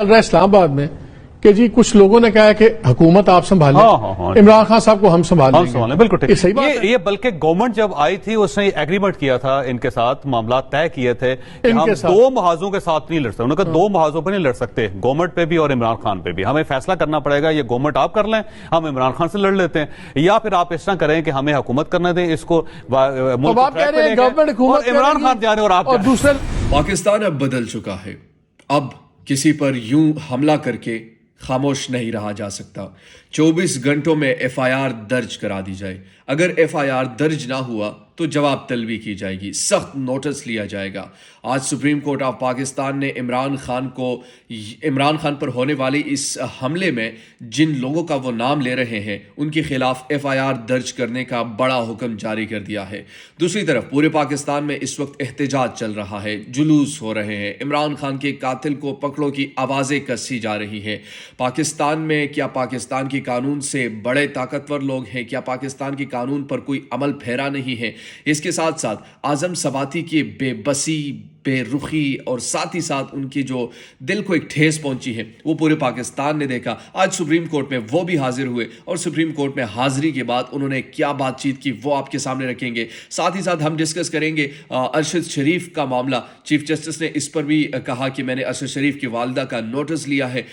चल रहा है इस्लामाबाद में कि जी कुछ लोगों ने कहा है कि हुकूमत आप संभालें, इमरान खान साहब को हम संभालेंगे। बिल्कुल ठीक। ये सही बात है। ये बल्कि गवर्नमेंट जब आई थी उसने एग्रीमेंट किया था, इनके साथ मामला तय किए थे कि हम दो महाजों के साथ नहीं लड़ सकते। उन्होंने कहा दो महाजों पर नहीं लड़ सकते, गवर्नमेंट पे भी और इमरान खान पे भी। हमें फैसला करना पड़ेगा, ये गवर्नमेंट आप कर लें, हम इमरान खान से लड़ लेते हैं, या फिर आप इस तरह करें कि हमें हुकूमत करने दें, इसको इमरान खान जाने और आप दूसरे। पाकिस्तान अब बदल चुका है। अब किसी पर यूं हमला करके खामोश नहीं रहा जा सकता। 24 घंटों में एफआईआर दर्ज करा दी जाए। अगर एफआईआर दर्ज ना हुआ तो जवाब तलबी की जाएगी, सख्त नोटिस लिया जाएगा। आज सुप्रीम कोर्ट ऑफ पाकिस्तान ने इमरान खान पर होने वाली इस हमले में जिन लोगों का वो नाम ले रहे हैं उनके खिलाफ एफआईआर दर्ज करने का बड़ा हुक्म जारी कर दिया है। दूसरी तरफ पूरे पाकिस्तान में इस वक्त एहतजाज चल रहा है, जुलूस हो रहे हैं, इमरान खान के कातिल को पकड़ो की आवाजें कसी जा रही हैं। पाकिस्तान में क्या पाकिस्तान के कानून से बड़े ताकतवर लोग हैं? क्या पाकिस्तान के कानून पर कोई अमल फेरा नहीं है? इसके साथ साथ आजम सवाती की बेबसी, बेरुखी और साथ ही साथ उनकी जो दिल को एक ठेस पहुंची है वो पूरे पाकिस्तान ने देखा। आज सुप्रीम कोर्ट में वो भी हाजिर हुए और सुप्रीम कोर्ट में हाजिरी के बाद उन्होंने क्या बातचीत की वो आपके सामने रखेंगे। साथ ही साथ हम डिस्कस करेंगे अरशद शरीफ का मामला। चीफ जस्टिस ने इस पर भी कहा कि मैंने अरशद शरीफ की वालिदा का नोटिस लिया है,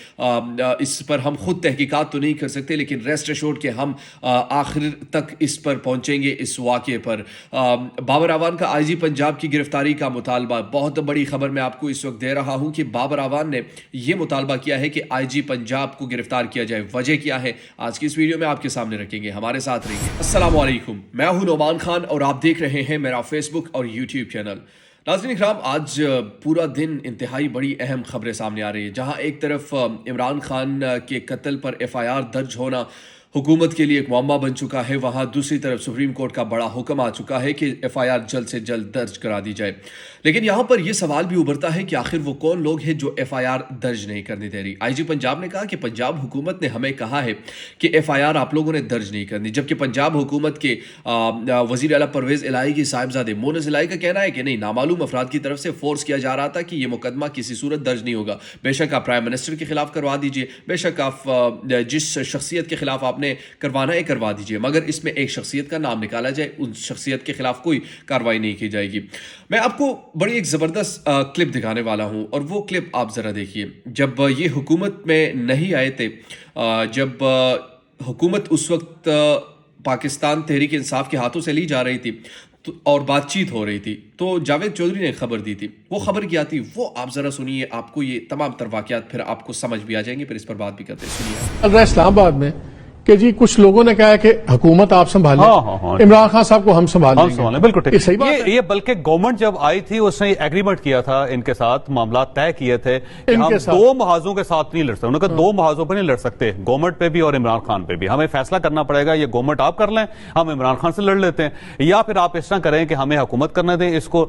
इस पर हम खुद तहकीकात तो नहीं कर सकते लेकिन रेस्ट एश्योर्ड के हम आखिर तक इस पर पहुंचेंगे। इस वाक़े पर बाबर आवान का आईजी पंजाब की गिरफ्तारी का मुतालबा, बहुत बड़ी खबर मैं आपको इस वक्त दे रहा हूं कि बाबर आवान ने यह मुतालबा किया है कि आईजी पंजाब को गिरफ्तार किया जाए। वजह क्या है आज की इस वीडियो में आपके सामने रखेंगे, हमारे साथ रहिए। अस्सलाम वालेकुम, मैं हूं नोमान खान और आप देख रहे हैं मेरा फेसबुक और यूट्यूब चैनल। नाज़रीन इकराम, आज पूरा दिन इंतहाई बड़ी अहम खबरें सामने आ रही है। जहां एक तरफ इमरान खान के कत्ल पर एफआईआर दर्ज होना हुकूमत के लिए एक मुअम्मा बन चुका है, वहाँ दूसरी तरफ सुप्रीम कोर्ट का बड़ा हुक्म आ चुका है कि एफआईआर जल्द से जल्द दर्ज करा दी जाए। लेकिन यहाँ पर यह सवाल भी उभरता है कि आखिर वो कौन लोग हैं जो एफआईआर दर्ज नहीं करने दे रही। आईजी पंजाब ने कहा कि पंजाब हुकूमत ने हमें कहा है कि एफआईआर आप लोगों ने दर्ज नहीं करनी, जबकि पंजाब हुकूमत के वज़ीर आला परवेज़ इलाही की साहिबजादे मोनस इलाही का कहना है कि नहीं, नामालूम अफराद की तरफ से फोर्स किया जा रहा था कि यह मुकदमा किसी सूरत दर्ज नहीं होगा। बेशक आप प्राइम मिनिस्टर के खिलाफ करवा दीजिए, बेशक आप जिस शख्सियत के खिलाफ आपने करवाना है करवा दीजिए, मगर इसमें एक शख्सियत का नाम निकाला जाए, उन शख्सियत के खिलाफ कोई कार्रवाई नहीं की जाएगी। मैं आपको बड़ी एक ज़बरदस्त क्लिप दिखाने वाला हूं और वो क्लिप आप ज़रा देखिए। जब ये हुकूमत में नहीं आए थे, जब हुकूमत उस वक्त पाकिस्तान तहरीक इंसाफ के हाथों से ली जा रही थी और बातचीत हो रही थी, तो जावेद चौधरी ने खबर दी थी। वो खबर क्या थी वो आप ज़रा सुनिए, आपको ये तमाम तर वाक़यात फिर आपको समझ भी आ जाएंगे, फिर इस पर बात भी करते हैं। सुनिए। चल रहा है इस्लामाबाद में कि जी कुछ लोगों ने कहा है कि हुकूमत आप संभालें, इमरान खान साहब को हम संभालेंगे। बिल्कुल ठीक। ये सही बात है। ये बल्कि गवर्नमेंट जब आई थी उसने एग्रीमेंट किया था, इनके साथ मामला तय किए थे कि हम दो महाजों के साथ नहीं लड़ सकते। उन्होंने कहा दो महाजों पर नहीं लड़ सकते, गवर्नमेंट पे भी और इमरान खान पे भी। हमें फैसला करना पड़ेगा, ये गवर्नमेंट आप कर लें, हम इमरान खान से लड़ लेते हैं, या फिर आप इस तरह करें कि हमें हुकूमत करने दें, इसको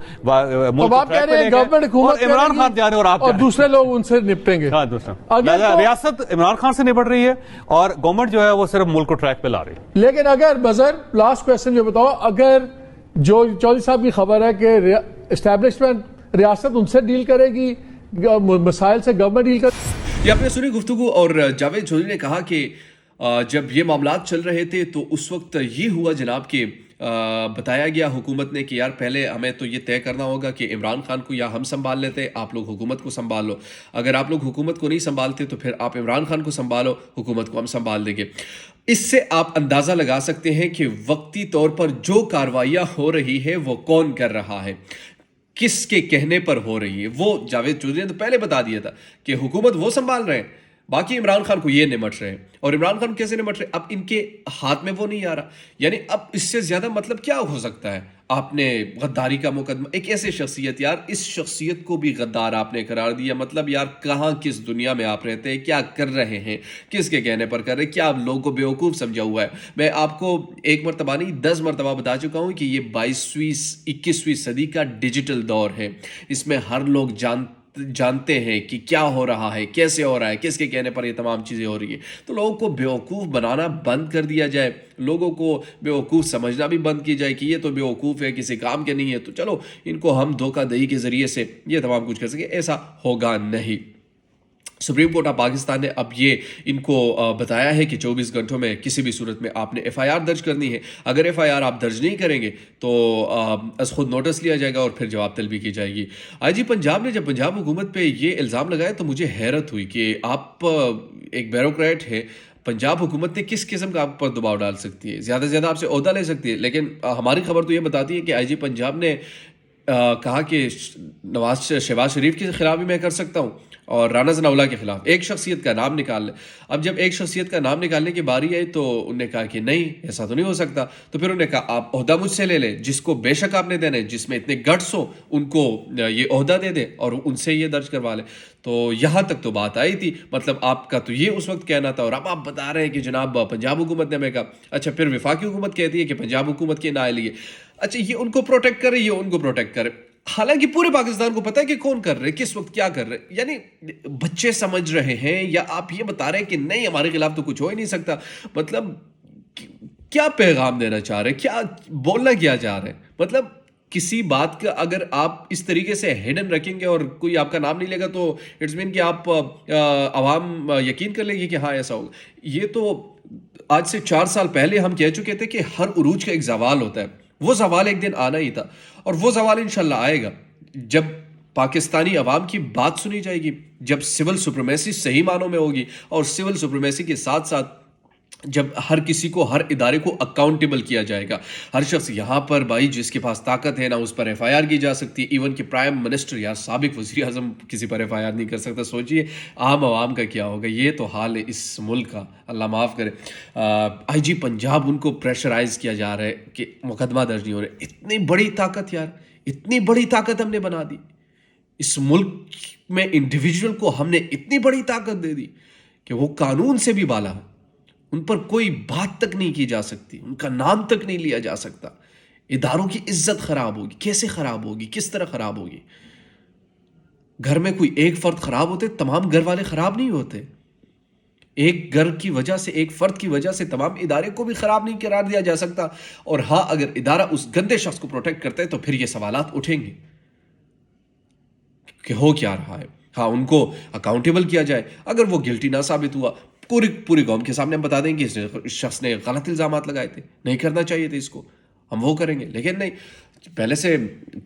इमरान खान जाने और दूसरे लोग उनसे निपटेंगे। रियासत इमरान खान से निपट रही है और गवर्नमेंट जो है वो सिर्फ मुल्क को ट्रैक पे ला रही है। लेकिन अगर बजर लास्ट क्वेश्चन जो बताओ, अगर जो चौधरी साहब की खबर है कि एस्टैब्लिशमेंट रियासत उनसे डील करेगी, मसाइल से गवर्नमेंट डील कर। ये आपने सुनी गुफ्तगू और जावेद चौधरी ने कहा कि जब ये मामलात चल रहे थे तो उस वक्त ये हुआ जनाब कि बताया गया हुकूमत ने कि यार पहले हमें तो ये तय करना होगा कि इमरान खान को या हम संभाल लेते, आप लोग हुकूमत को संभाल लो। अगर आप लोग हुकूमत को नहीं संभालते तो फिर आप इमरान खान को संभालो, हुकूमत को हम संभाल देंगे। इससे आप अंदाज़ा लगा सकते हैं कि वक्ती तौर पर जो कार्रवाइयाँ हो रही है वो कौन कर रहा है, किसके कहने पर हो रही है। वो जावेद चौधरी ने तो पहले बता दिया था कि हुकूमत वो संभाल रहे हैं, बाकी इमरान खान को ये निमट रहे हैं। और इमरान खान कैसे निमट रहे? अब इनके हाथ में वो नहीं आ रहा। यानी अब इससे ज्यादा मतलब क्या हो सकता है? आपने गद्दारी का मुकदमा, एक ऐसे शख्सियत, यार इस शख्सियत को भी गद्दार आपने करार दिया। मतलब यार कहाँ किस दुनिया में आप रहते हैं, क्या कर रहे हैं, किसके कहने पर कर रहे हैं, क्या आप लोगों को बेवकूफ़ समझा हुआ है? मैं आपको एक मरतबा नहीं 10 मरतबा बता चुका हूँ कि ये 21वीं सदी का डिजिटल दौर है। इसमें हर लोग जानते हैं कि क्या हो रहा है, कैसे हो रहा है, किसके कहने पर ये तमाम चीज़ें हो रही है। तो लोगों को बेवकूफ़ बनाना बंद कर दिया जाए, लोगों को बेवकूफ़ समझना भी बंद की जाए कि ये तो बेवकूफ़ है, किसी काम के नहीं है, तो चलो इनको हम धोखा दही के ज़रिए से ये तमाम कुछ कर सके। ऐसा होगा नहीं। सुप्रीम कोर्ट ऑफ पाकिस्तान ने अब ये इनको बताया है कि 24 घंटों में किसी भी सूरत में आपने एफआईआर दर्ज करनी है। अगर एफआईआर आप दर्ज नहीं करेंगे तो अस खुद नोटिस लिया जाएगा और फिर जवाब तलबी की जाएगी। आईजी पंजाब ने जब पंजाब हुकूमत पे ये इल्ज़ाम लगाया तो मुझे हैरत हुई कि आप एक ब्यूरोक्रेट है, पंजाब हुकूमत ने किस किस्म का आप पर दबाव डाल सकती है, ज़्यादा से ज़्यादा आपसे ओहदा ले सकती है। लेकिन हमारी खबर तो ये बताती है कि आईजी पंजाब ने कहा कि शहबाज शरीफ के खिलाफ भी मैं कर सकता हूँ और राना जनाउल्लाह के खिलाफ एक शख्सियत का नाम निकाल ले। अब जब एक शख्सियत का नाम निकालने की बारी आई तो उन्होंने कहा कि नहीं, ऐसा तो नहीं हो सकता। तो फिर उन्होंने कहा आप ओहदा मुझसे ले ले, जिसको बेशक आपने देना है, जिसमें इतने गट्स हो उनको ये ओहदा दे दे और उनसे ये दर्ज करवा ले। तो यहाँ तक तो बात आई थी, मतलब आपका तो ये उस वक्त कहना था और अब आप बता रहे हैं कि जनाब पंजाब हुकूमत ने हमें कहा। अच्छा, फिर वफाकी हुकूमत कहती है कि पंजाब हुकूमत के ना लिए। अच्छा, ये उनको प्रोटेक्ट करे, ये उनको प्रोटेक्ट करे, हालांकि पूरे पाकिस्तान को पता है कि कौन कर रहे, किस वक्त क्या कर रहे। यानी बच्चे समझ रहे हैं या आप ये बता रहे हैं कि नहीं हमारे खिलाफ तो कुछ हो ही नहीं सकता। मतलब क्या पैगाम देना चाह रहे हैं, क्या बोलना क्या चाह रहे हैं? मतलब किसी बात का अगर आप इस तरीके से हिडन रखेंगे और कोई आपका नाम नहीं लेगा तो इट्स मीन कि आप आवाम यकीन कर लेंगे कि हाँ ऐसा होगा। ये तो आज से 4 साल पहले हम कह चुके थे कि हर उरूज का एक जवाल होता है, वो जवाल एक दिन आना ही था और वो जवाल इंशाल्लाह आएगा जब पाकिस्तानी अवाम की बात सुनी जाएगी, जब सिविल सुप्रीमेसी सही मानों में होगी और सिविल सुप्रीमेसी के साथ साथ जब हर किसी को, हर इदारे को अकाउंटेबल किया जाएगा। हर शख्स यहाँ पर भाई जिसके पास ताकत है ना उस पर एफआईआर की जा सकती है। इवन कि प्राइम मिनिस्टर या साबिक वज़ीर आज़म किसी पर एफआईआर नहीं कर सकता। सोचिए आम आवाम का क्या होगा। ये तो हाल है इस मुल्क का, अल्लाह माफ़ करे। आईजी पंजाब उनको प्रेशराइज किया जा रहा है कि मुकदमा दर्ज नहीं हो रहा। इतनी बड़ी ताकत यार, इतनी बड़ी ताकत हमने बना दी इस मुल्क में। इंडिविजुअल को हमने इतनी बड़ी ताकत दे दी कि वो कानून से भी बाला है, उन पर कोई बात तक नहीं की जा सकती, उनका नाम तक नहीं लिया जा सकता। इदारों की इज्जत खराब होगी। कैसे खराब होगी, किस तरह खराब होगी? घर में कोई एक फर्द खराब होते, तमाम घर वाले खराब नहीं होते। एक घर की वजह से, एक फर्द की वजह से तमाम इदारे को भी खराब नहीं करार दिया जा सकता। और हाँ, अगर इदारा उस गंदे शख्स को प्रोटेक्ट करता है तो फिर ये सवालात उठेंगे कि हो क्या रहा है। हाँ, उनको अकाउंटेबल किया जाए। अगर वो गिल्टी ना साबित हुआ, पूरी कौम के सामने हम बता देंगे इस शख्स ने गलत इल्जामात लगाए थे, नहीं करना चाहिए थे इसको, हम वो करेंगे। लेकिन नहीं, पहले से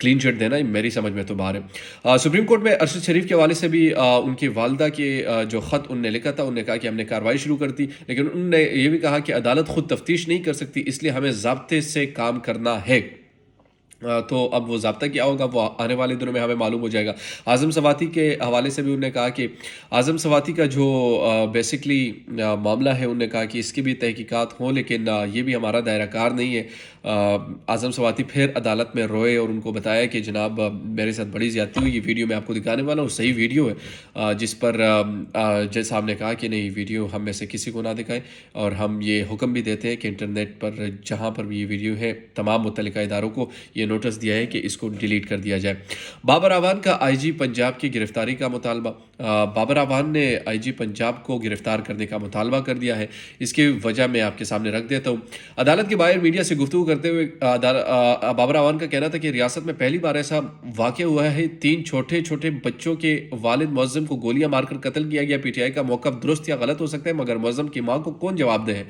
क्लीन चिट देना मेरी समझ में तो बाहर है। सुप्रीम कोर्ट में अरशद शरीफ के हवाले से भी उनकी वालदा के जो ख़त उनने लिखा था, उन्होंने कहा कि हमने कार्रवाई शुरू कर दी, लेकिन उन्होंने ये भी कहा कि अदालत खुद तफ्तीश नहीं कर सकती, इसलिए हमें ज़ाब्ते से काम करना है। तो अब वो ज़ाब्ता क्या होगा वो आने वाले दिनों में हमें मालूम हो जाएगा। आज़म सवाती के हवाले से भी उन्होंने कहा कि आज़म सवाती का जो बेसिकली मामला है, उन्होंने कहा कि इसकी भी तहकीकात हों, लेकिन ये भी हमारा दायरा कार नहीं है। आज़म सवाती फिर अदालत में रोए और उनको बताया कि जनाब मेरे साथ बड़ी ज़्यादती हुई, ये वीडियो मैं आपको दिखाने वाला हूँ, सही वीडियो है, जिस पर जज साहब ने कहा कि नहीं, वीडियो हम में से किसी को ना दिखाएं और हम ये हुक्म भी देते हैं कि इंटरनेट पर जहाँ पर भी ये वीडियो है तमाम मुतल्लिका इदारों को ये नोटिस दिया है कि इसको डिलीट कर दिया जाए। बाबर आवान का आईजी पंजाब की गिरफ्तारी का मुतालबा। बाबर आवान ने आईजी पंजाब को गिरफ्तार करने का मुतालबा कर दिया है। इसकी वजह मैं आपके सामने रख देता हूँ। अदालत के बाहर मीडिया से गुफ्तगू करते हुए बाबर आवान का कहना था कि रियासत में पहली बार ऐसा वाक़या हुआ है, 3 छोटे छोटे बच्चों के वालिद मुअज्जम को गोलियां मारकर कत्ल किया गया। पीटीआई का मौक़िफ़ दुरुस्त या गलत हो सकता है, मगर मुअज्जम की मां को कौन जवाब दे है।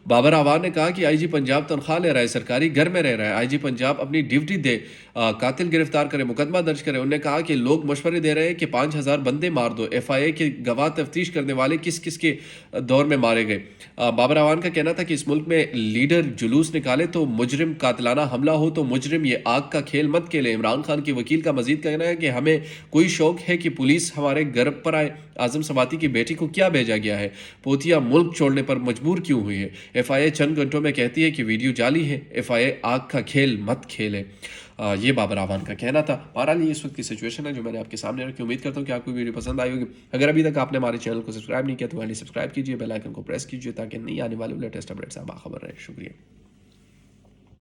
बाबर आवान ने कहा कि आईजी पंजाब तनख्वाह ले रहा है, सरकारी घर में रह रहा है, आईजी पंजाब अपनी ड्यूटी दे, कातिल गिरफ्तार करे, मुकदमा दर्ज करे। उन्होंने कहा कि लोग मशवरे दे रहे हैं कि 5000 बंदे मार दो, एफआईए के गवाह तफ्तीश करने वाले किस किस के दौर में मारे गए। बाबर आवान का कहना था कि इस मुल्क में लीडर जुलूस निकाले तो मुजरिम, कातिलाना हमला हो तो मुजरिम, ये आग का खेल मत खेले। इमरान खान के वकील का मजीद कहना है कि हमें कोई शौक है कि पुलिस हमारे घर पर आए। आज़म सवाती की बेटी को क्या भेजा गया है? पोतिया मुल्क छोड़ने पर मजबूर क्यों हुई है? एफआईए चंद घंटों में कहती है कि वीडियो जाली है, एफआईए आग का खेल मत खेले। ये बाबर आवान का कहना था। बहरहाल ये इस वक्त की सिचुएशन है जो मैंने आपके सामने रखी। उम्मीद करता हूँ कि आपको वीडियो पसंद आई होगी। अगर अभी तक आपने हमारे चैनल को सब्सक्राइब नहीं किया तो पहले सब्सक्राइब कीजिए, बेल आइकन को प्रेस कीजिए ताकि नहीं आने वाले लेटेस्ट अपडेट्स आप बाखबर रहे। शुक्रिया।